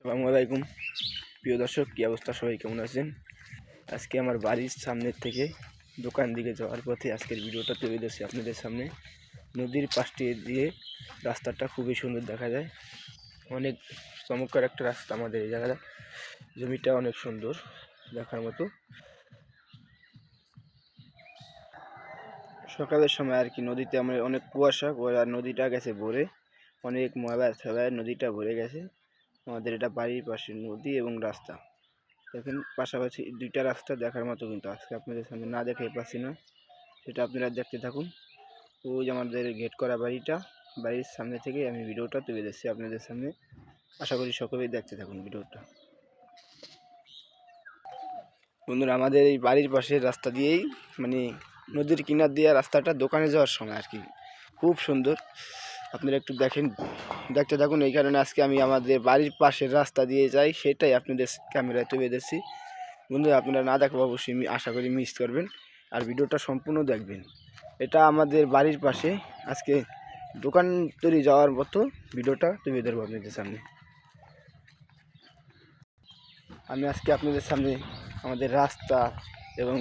আসসালামু আলাইকুম প্রিয় দর্শক, কী অবস্থা? সবাই কেমন আছেন? আজকে আমার বাড়ির সামনের থেকে দোকান দিকে যাওয়ার পথে আজকের ভিডিওটা তুলে ধরছি আপনাদের সামনে। নদীর পাশটি দিয়ে রাস্তাটা খুবই সুন্দর দেখা যায়, অনেক চমৎকার একটা রাস্তা আমাদের এই জায়গাটা। জমিটা অনেক সুন্দর দেখার মতো। সকালের সময় আর কি নদীতে আমরা অনেক কুয়াশা, আর নদীটা গেছে ভরে, অনেক ময়লা ফেলায় নদীটা ভরে গেছে। আমাদের এটা বাড়ির পাশে নদী এবং রাস্তা, দেখেন পাশাপাশি দুইটা রাস্তা দেখার মতো, কিন্তু আজকে আপনাদের সামনে না দেখে পাচ্ছি না, সেটা আপনারা দেখতে থাকুন। ওই যে আমাদের গেট করা বাড়িটা, বাড়ির সামনে থেকে আমি ভিডিওটা তুলে দিচ্ছি আপনাদের সামনে। আশা করি সকলেই দেখতে থাকুন ভিডিওটা। বন্ধুরা, আমাদের এই বাড়ির পাশের রাস্তা দিয়েই, মানে নদীর কিনার দিয়ে রাস্তাটা দোকানে যাওয়ার সময় আর কি খুব সুন্দর। আপনারা একটু দেখতে থাকুন। এই কারণে আজকে আমি আমাদের বাড়ির পাশের রাস্তা দিয়ে যাই, সেটাই আপনাদের ক্যামেরায় তুলে দিচ্ছি। বন্ধুরা, আপনারা না দেখবো অবশ্যই আশা করি মিস করবেন, আর ভিডিওটা সম্পূর্ণ দেখবেন। এটা আমাদের বাড়ির পাশে, আজকে দোকান তৈরি যাওয়ার মতো ভিডিওটা তুলে ধরবো আপনাদের সামনে। আমি আজকে আপনাদের সামনে আমাদের রাস্তা এবং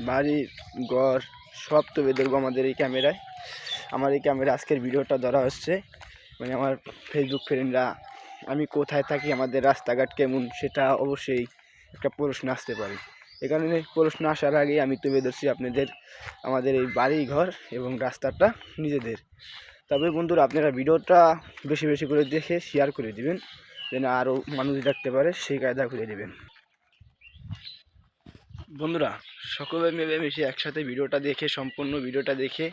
বাড়ির ঘর সব তুলে ধরবো আমাদের এই ক্যামেরায়। আমার এই ক্যামেরা আজকের ভিডিওটা ধরা হচ্ছে, মানে আমার ফেসবুক ফ্রেন্ডরা আমি কোথায় থাকি, আমাদের রাস্তাঘাট কেমন, সেটা অবশ্যই একটা প্রশ্ন আসতে পারে। এই কারণে প্রশ্ন আসার আগে আমি তুলে ধরছি আপনাদের আমাদের এই বাড়ি ঘর এবং রাস্তাটা নিজেদের। তবে বন্ধুরা, আপনারা ভিডিওটা বেশি বেশি করে দেখে শেয়ার করে দিবেন, যেন আরও মানুষ দেখতে পারে, সেই কায়দা করে দেবেন। বন্ধুরা, সকলে মিলেমিশে একসাথে ভিডিওটা দেখে, সম্পূর্ণ ভিডিওটা দেখে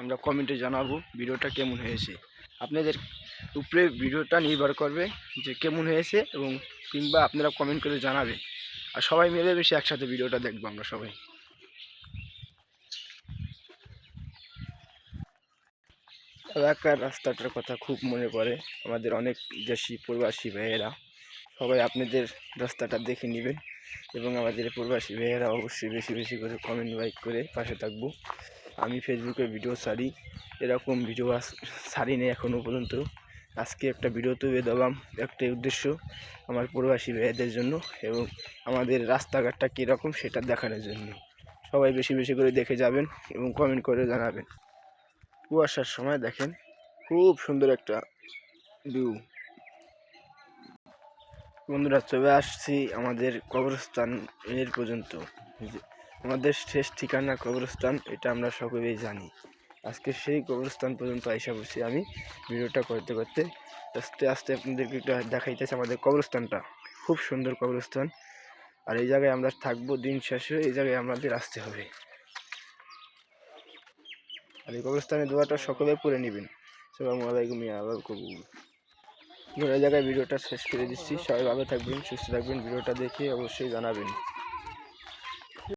আমরা কমেন্টে জানাবো ভিডিওটা কেমন হয়েছে। আপনাদের উপরে ভিডিওটা নির্ভর করবে যে কেমন হয়েছে, এবং কিংবা আপনারা কমেন্ট করে জানাবেন। আর সবাই মিলেমিশে একসাথে ভিডিওটা দেখবো আমরা সবাই। এলাকার রাস্তাটার কথা খুব মনে পড়ে আমাদের অনেক দেশি প্রবাসী ভাইয়েরা। সবাই আপনাদের রাস্তাটা দেখে নেবেন, এবং আমাদের প্রবাসী ভাইয়েরা অবশ্যই বেশি বেশি করে কমেন্ট লাইক করে পাশে থাকবো। আমি ফেসবুকে ভিডিও ছাড়ি, এরকম ভিডিও ছাড়িনি এখনও পর্যন্ত। আজকে একটা ভিডিও তুলে দিলাম, একটাই উদ্দেশ্য, আমার প্রবাসী ভাইয়াদের জন্য এবং আমাদের রাস্তাঘাটটা কীরকম সেটা দেখানোর জন্য। সবাই বেশি বেশি করে দেখে যাবেন এবং কমেন্ট করে জানাবেন। কুয়াশার সময় দেখেন খুব সুন্দর একটা ভিউ। বন্ধুরা, চলে আসছি আমাদের কবরস্থান এর পর্যন্ত। আমাদের শেষ ঠিকানা কবরস্থান, এটা আমরা সকলেই জানি। আজকে সেই কবরস্থান পর্যন্ত আইসা বসছি আমি ভিডিওটা করতে করতে। আস্তে আস্তে আপনাদেরকে একটু দেখাইতেছে আমাদের কবরস্থানটা, খুব সুন্দর কবরস্থান। আর এই জায়গায় আমরা থাকবো দিন শেষে, এই জায়গায় আমাদের আসতে হবে। আর এই কবরস্থানের দোয়াটা সকলে পড়ে নেবেন। আসসালামু আলাইকুম ইয়া আল্লাহ কবুল। এই জায়গায় ভিডিওটা শেষ করে দিচ্ছি। সবাই ভালো থাকবেন, সুস্থ থাকবেন। ভিডিওটা দেখে অবশ্যই জানাবেন।